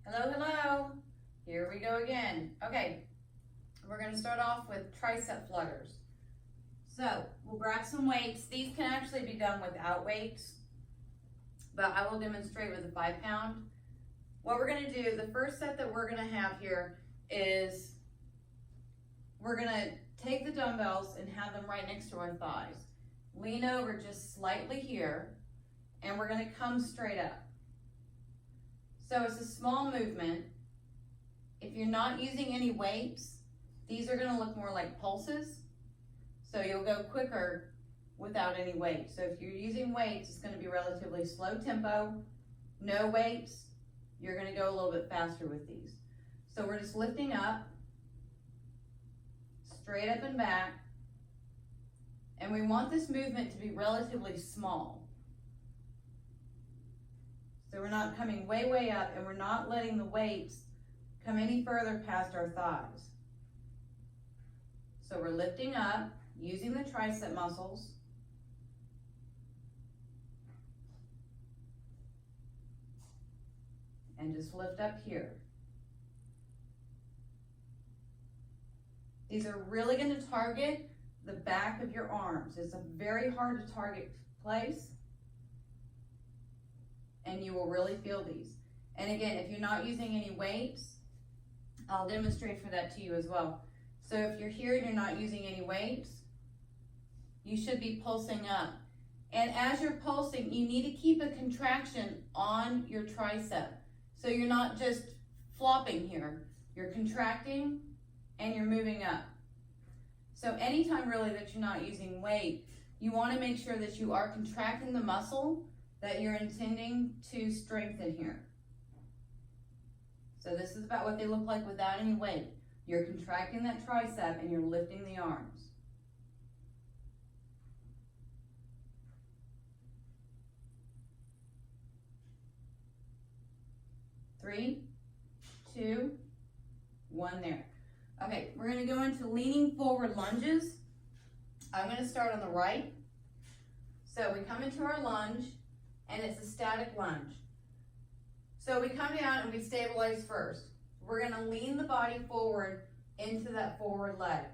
Hello, hello. Here we go again. Okay, we're gonna start off with tricep flutters. So we'll grab some weights. These can actually be done without weights, but I will demonstrate with a 5-pound. What we're gonna do, the first set that we're gonna have here is we're gonna take the dumbbells and have them right next to our thighs. Lean over just slightly here, and we're gonna come straight up. So it's a small movement. If you're not using any weights, these are gonna look more like pulses. So you'll go quicker without any weight. So if you're using weights, it's gonna be relatively slow tempo. No weights, you're gonna go a little bit faster with these. So we're just lifting up, straight up and back. And we want this movement to be relatively small. So we're not coming way, way up, and we're not letting the weights come any further past our thighs. So we're lifting up, using the tricep muscles. And just lift up here. These are really going to target the back of your arms. It's a very hard to target place, and you will really feel these. And again, if you're not using any weights, I'll demonstrate for that to you as well. So if you're here and you're not using any weights, you should be pulsing up. And as you're pulsing, you need to keep a contraction on your tricep. So you're not just flopping here. You're contracting and you're moving up. So anytime really that you're not using weight, you want to make sure that you are contracting the muscle that you're intending to strengthen here. So this is about what they look like without any weight. You're contracting that tricep and you're lifting the arms. Three, two, one there. Okay, we're gonna go into leaning forward lunges. I'm gonna start on the right. So we come into our lunge, and it's a static lunge. So we come down and we stabilize first. We're gonna lean the body forward into that forward leg.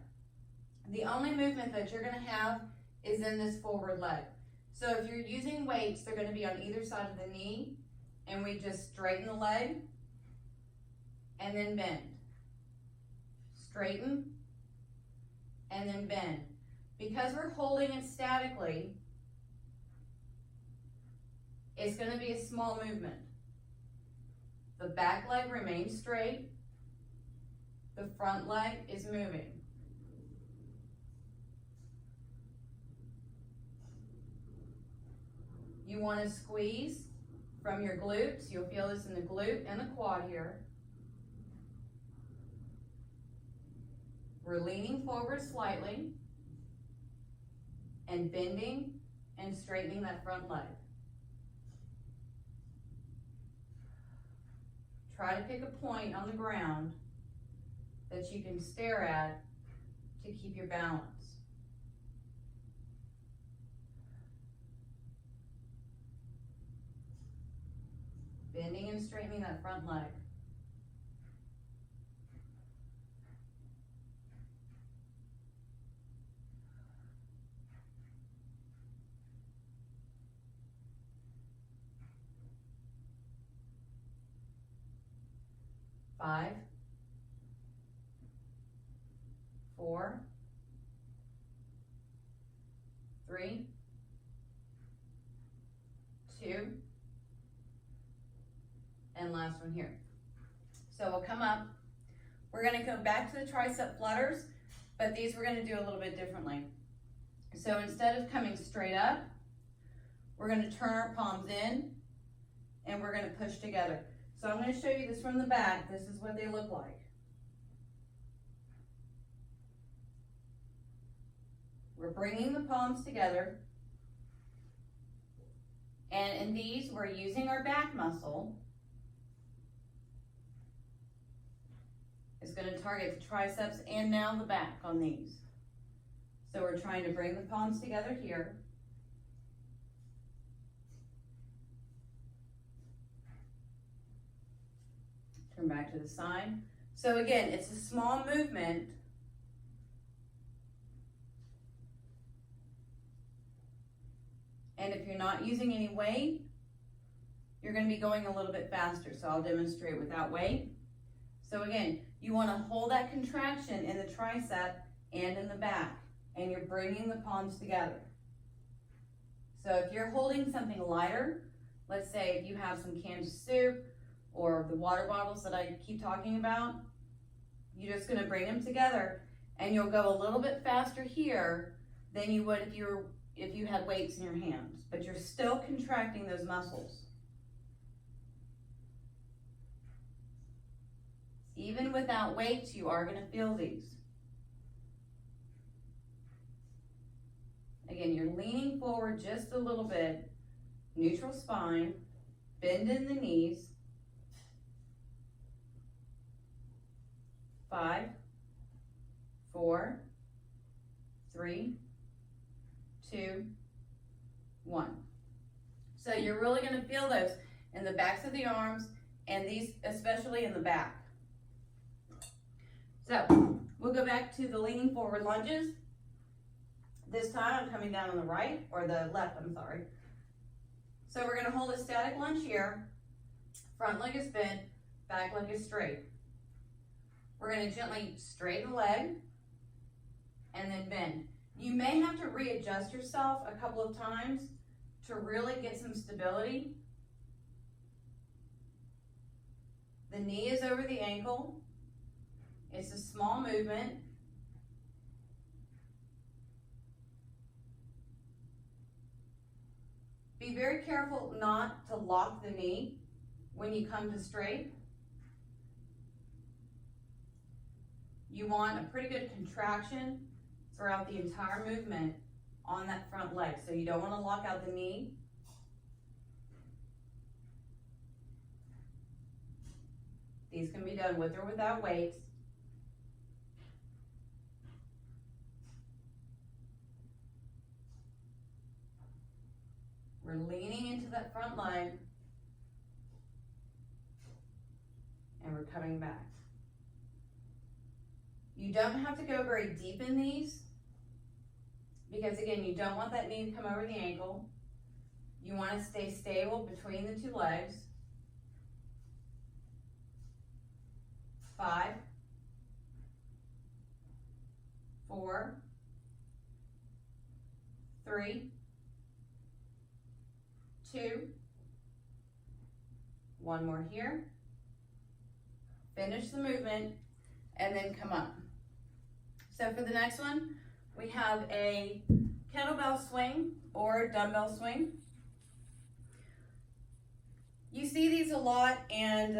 The only movement that you're gonna have is in this forward leg. So if you're using weights, they're gonna be on either side of the knee, and we just straighten the leg, and then bend. Straighten, and then bend. Because we're holding it statically, it's going to be a small movement. The back leg remains straight. The front leg is moving. You want to squeeze from your glutes. You'll feel this in the glute and the quad here. We're leaning forward slightly and bending and straightening that front leg. Try to pick a point on the ground that you can stare at to keep your balance. Bending and straightening that front leg. Five, 4, 3, 2, and last one here. So we'll come up. We're going to go back to the tricep flutters, but these we're going to do a little bit differently. So instead of coming straight up, we're going to turn our palms in, and we're going to push together. So I'm going to show you this from the back. This is what they look like. We're bringing the palms together. And in these, we're using our back muscle. It's going to target the triceps and now the back on these. So we're trying to bring the palms together here. Come back to the side. So again, it's a small movement. And if you're not using any weight, you're going to be going a little bit faster. So I'll demonstrate without weight. So again, you want to hold that contraction in the tricep and in the back, and you're bringing the palms together. So if you're holding something lighter, let's say if you have some canned soup or the water bottles that I keep talking about, you're just going to bring them together, and you'll go a little bit faster here than you would if you had weights in your hands, but you're still contracting those muscles. Even without weights, you are going to feel these. Again, you're leaning forward just a little bit, neutral spine, bend in the knees. 5, 4, 3, 2, 1. So you're really going to feel those in the backs of the arms, and these especially in the back. So we'll go back to the leaning forward lunges. This time I'm coming down on the right, or the left, I'm sorry. So we're going to hold a static lunge here. Front leg is bent, back leg is straight. We're going to gently straighten the leg and then bend. You may have to readjust yourself a couple of times to really get some stability. The knee is over the ankle. It's a small movement. Be very careful not to lock the knee when you come to straight. You want a pretty good contraction throughout the entire movement on that front leg. So you don't want to lock out the knee. These can be done with or without weights. We're leaning into that front leg, and we're coming back. You don't have to go very deep in these, because again, you don't want that knee to come over the ankle. You want to stay stable between the two legs. 5, 4, 3, 2, 1 more here. Finish the movement and then come up. So for the next one, we have a kettlebell swing or dumbbell swing. You see these a lot, and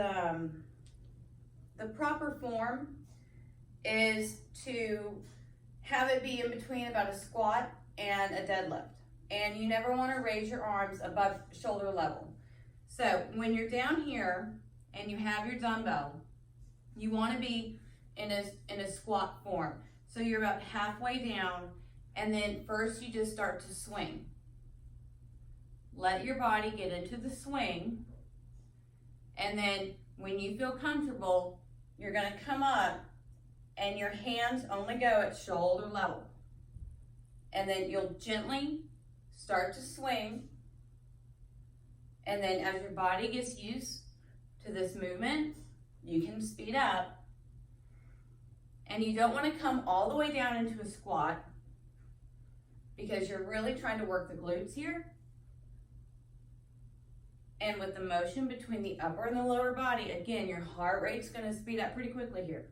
the proper form is to have it be in between about a squat and a deadlift. And you never want to raise your arms above shoulder level. So when you're down here and you have your dumbbell, you want to be in a squat form. So you're about halfway down, and then first you just start to swing. Let your body get into the swing, and then when you feel comfortable, you're going to come up, and your hands only go at shoulder level. And then you'll gently start to swing, and then as your body gets used to this movement, you can speed up. And you don't want to come all the way down into a squat, because you're really trying to work the glutes here. And with the motion between the upper and the lower body, again, your heart rate's going to speed up pretty quickly here.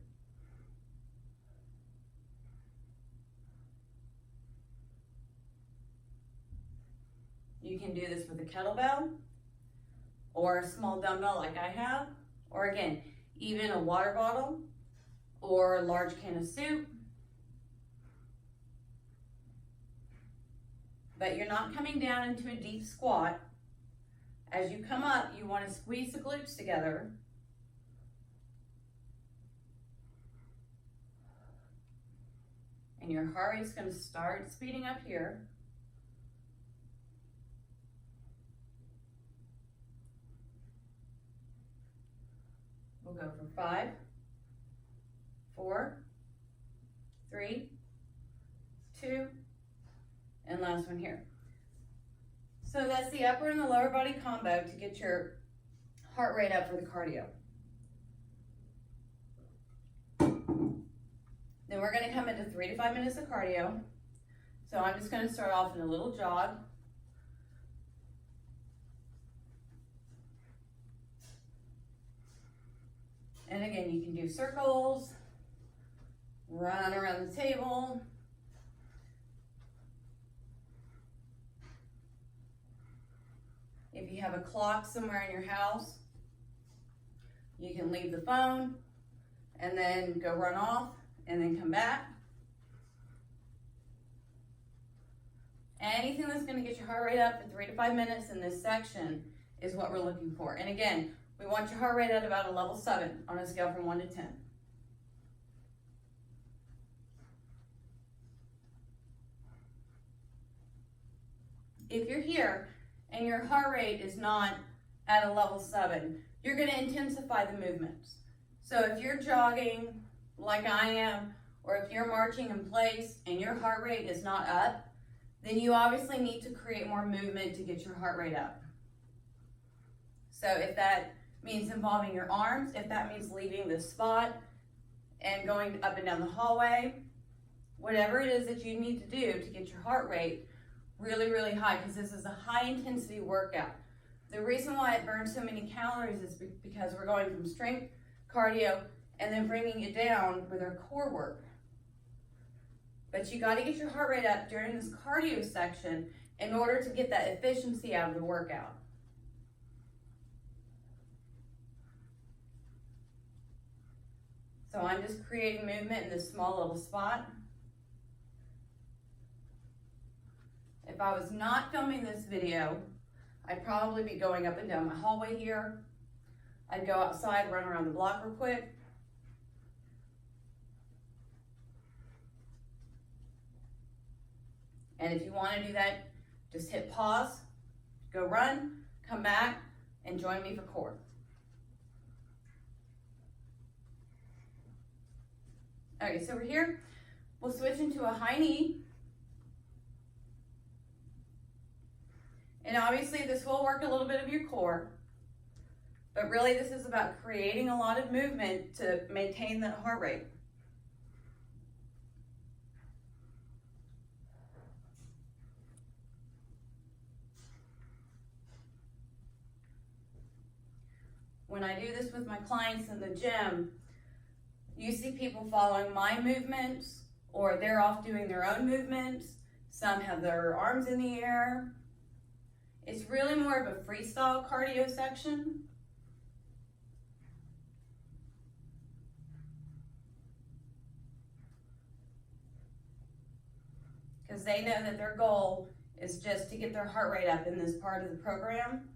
You can do this with a kettlebell or a small dumbbell like I have, or again, even a water bottle or a large can of soup. But you're not coming down into a deep squat. As you come up, you want to squeeze the glutes together. And your heart rate's going to start speeding up here. We'll go for 5, 4, 3, 2, and last one here. So that's the upper and the lower body combo to get your heart rate up for the cardio. Then we're going to come into 3 to 5 minutes of cardio. So I'm just going to start off in a little jog. And again, you can do circles, run around the table. If you have a clock somewhere in your house, you can leave the phone and then go run off and then come back. Anything that's going to get your heart rate up for 3 to 5 minutes in this section is what we're looking for. And again, we want your heart rate at about a level 7 on a scale from 1 to 10. If you're here and your heart rate is not at a level 7, you're going to intensify the movements. So if you're jogging like I am, or if you're marching in place and your heart rate is not up, then you obviously need to create more movement to get your heart rate up. So if that means involving your arms, if that means leaving the spot and going up and down the hallway, whatever it is that you need to do to get your heart rate really, really high, because this is a high intensity workout. The reason why it burns so many calories is because we're going from strength, cardio, and then bringing it down with our core work. But you got to get your heart rate up during this cardio section in order to get that efficiency out of the workout. So I'm just creating movement in this small little spot. If I was not filming this video, I'd probably be going up and down my hallway here. I'd go outside, run around the block real quick. And if you want to do that, just hit pause, go run, come back, and join me for core. Okay, so we're here. We'll switch into a high knee. And obviously this will work a little bit of your core, but really this is about creating a lot of movement to maintain that heart rate. When I do this with my clients in the gym, you see people following my movements, or they're off doing their own movements. Some have their arms in the air. It's really more of a freestyle cardio section. Because they know that their goal is just to get their heart rate up in this part of the program.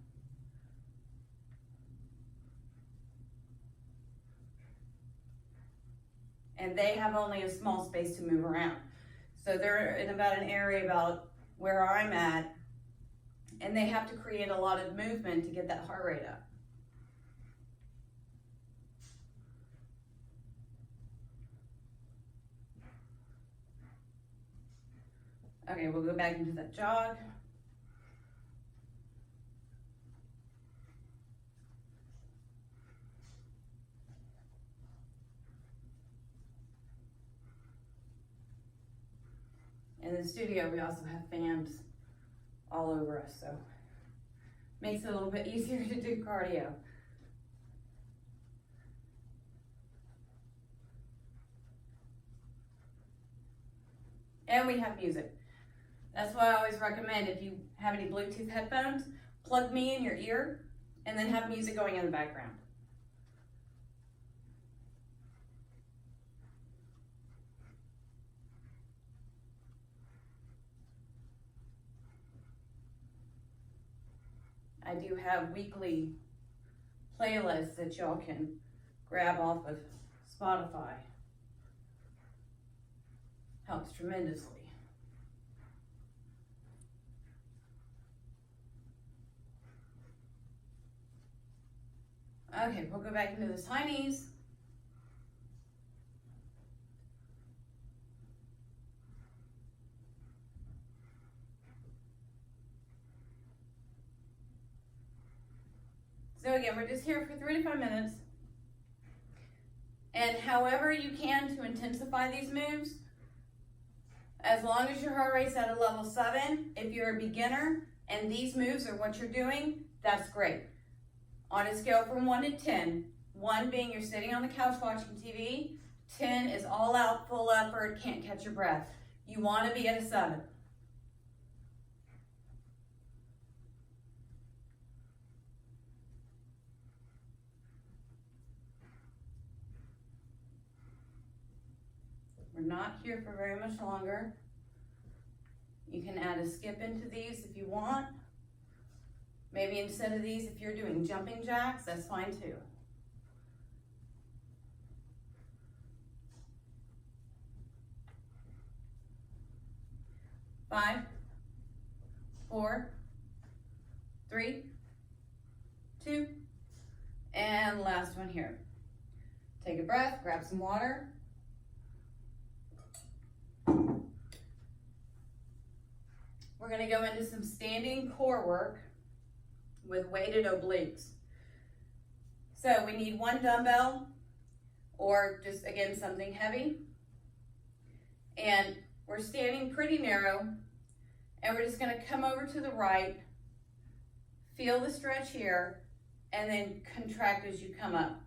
And they have only a small space to move around. So they're in about an area about where I'm at, and they have to create a lot of movement to get that heart rate up. Okay, we'll go back into that jog. In the studio, we also have fans all over us, so makes it a little bit easier to do cardio. And we have music. That's why I always recommend, if you have any Bluetooth headphones, plug me in your ear and then have music going in the background. I do have weekly playlists that y'all can grab off of Spotify. Helps tremendously. Okay, we'll go back into those high knees. So again, we're just here for 3 to 5 minutes. And however you can to intensify these moves, as long as your heart rate's at a level 7, if you're a beginner and these moves are what you're doing, that's great. On a scale from 1 to 10, 1 being you're sitting on the couch watching TV, 10 is all out, full effort, can't catch your breath. You want to be at a 7. We're not here for very much longer. You can add a skip into these if you want. Maybe instead of these, if you're doing jumping jacks, that's fine too. Five, 4, 3, 2, and last one here. Take a breath, grab some water. We're going to go into some standing core work with weighted obliques. So we need 1 dumbbell or just, again, something heavy. And we're standing pretty narrow, and we're just going to come over to the right, feel the stretch here, and then contract as you come up.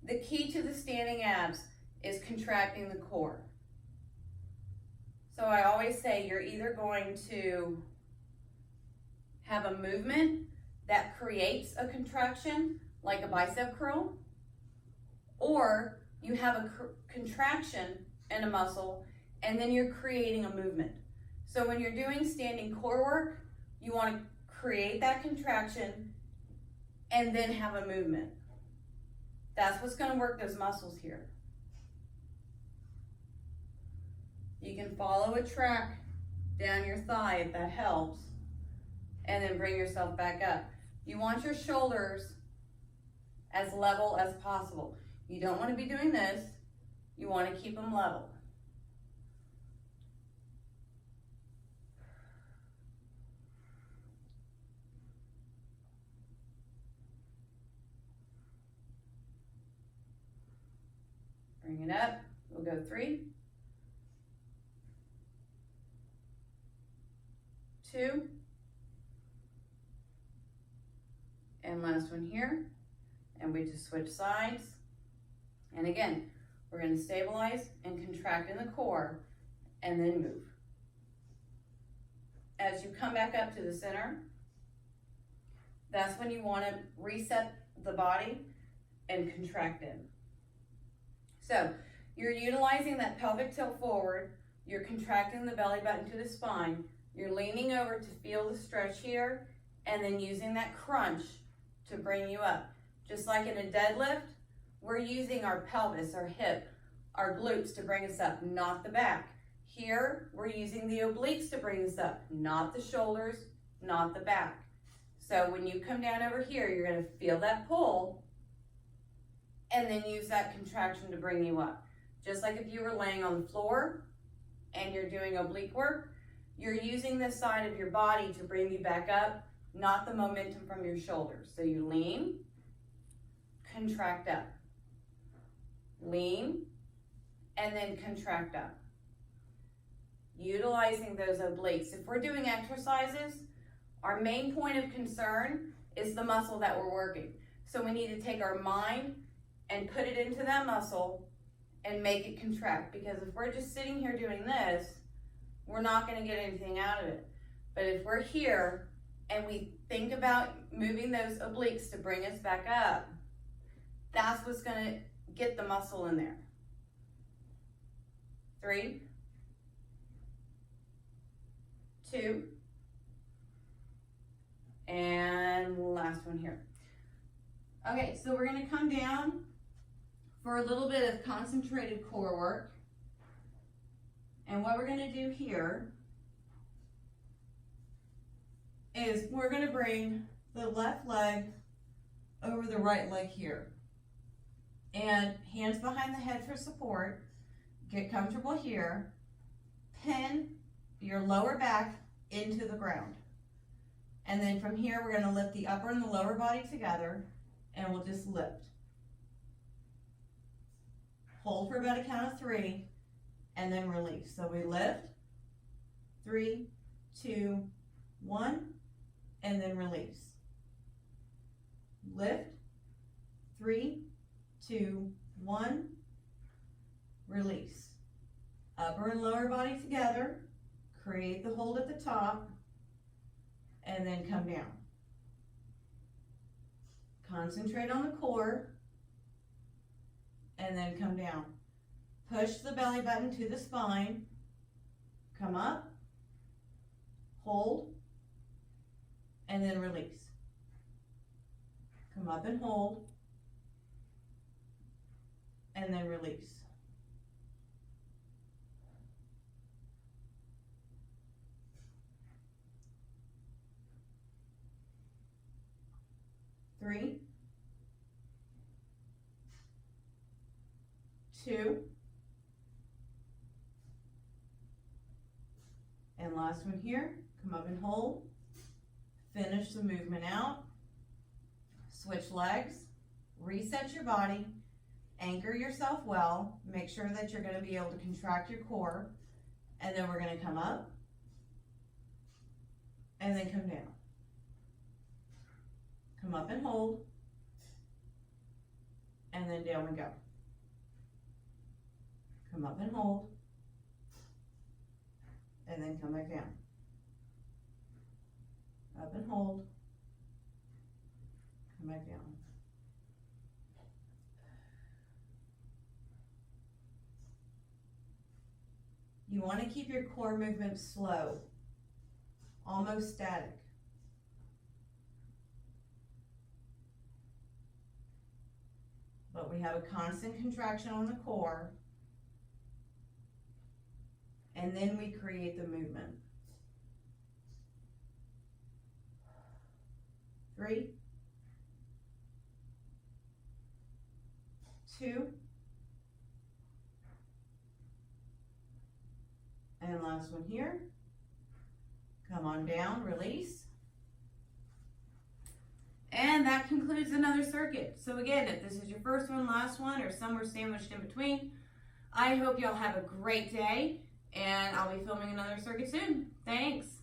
The key to the standing abs is contracting the core. So I always say you're either going to have a movement that creates a contraction, like a bicep curl, or you have a contraction in a muscle and then you're creating a movement. So when you're doing standing core work, you want to create that contraction and then have a movement. That's what's going to work those muscles here. You can follow a track down your thigh if that helps, and then bring yourself back up. You want your shoulders as level as possible. You don't want to be doing this. You want to keep them level. Bring it up. We'll go 3, 2, and last one here. And we just switch sides. And again, we're going to stabilize and contract in the core and then move. As you come back up to the center, that's when you want to reset the body and contract in. So you're utilizing that pelvic tilt forward, you're contracting the belly button to the spine, you're leaning over to feel the stretch here, and then using that crunch to bring you up. Just like in a deadlift, we're using our pelvis, our hip, our glutes to bring us up, not the back. Here, we're using the obliques to bring us up, not the shoulders, not the back. So when you come down over here, you're going to feel that pull and then use that contraction to bring you up. Just like if you were laying on the floor and you're doing oblique work, you're using this side of your body to bring you back up, not the momentum from your shoulders. So you lean, contract up, lean, and then contract up. Utilizing those obliques. If we're doing exercises, our main point of concern is the muscle that we're working. So we need to take our mind and put it into that muscle and make it contract. Because if we're just sitting here doing this, we're not going to get anything out of it. But if we're here and we think about moving those obliques to bring us back up, that's what's going to get the muscle in there. 3, 2, and last one here. Okay, so we're going to come down for a little bit of concentrated core work. And what we're going to do here is we're going to bring the left leg over the right leg here. And hands behind the head for support. Get comfortable here. Pin your lower back into the ground. And then from here, we're going to lift the upper and the lower body together, and we'll just lift. Hold for about a count of 3, and then release. So we lift, 3, 2, 1, and then release. Lift, 3, 2, 1, release. Upper and lower body together, create the hold at the top, and then come down. Concentrate on the core, and then come down. Push the belly button to the spine, come up, hold, and then release. Come up and hold, and then release. Three, 2, and last one here. Come up and hold. Finish the movement out. Switch legs. Reset your body. Anchor yourself well. Make sure that you're going to be able to contract your core. And then we're going to come up and then come down. Come up and hold, and then down we go. Come up and hold, and then come back down. Up and hold, come back down. You want to keep your core movement slow, almost static. But we have a constant contraction on the core, and then we create the movement. 3, 2, and last one here. Come on down, release. And that concludes another circuit. So again, if this is your first one, last one, or somewhere sandwiched in between, I hope y'all have a great day, and I'll be filming another circuit soon. Thanks.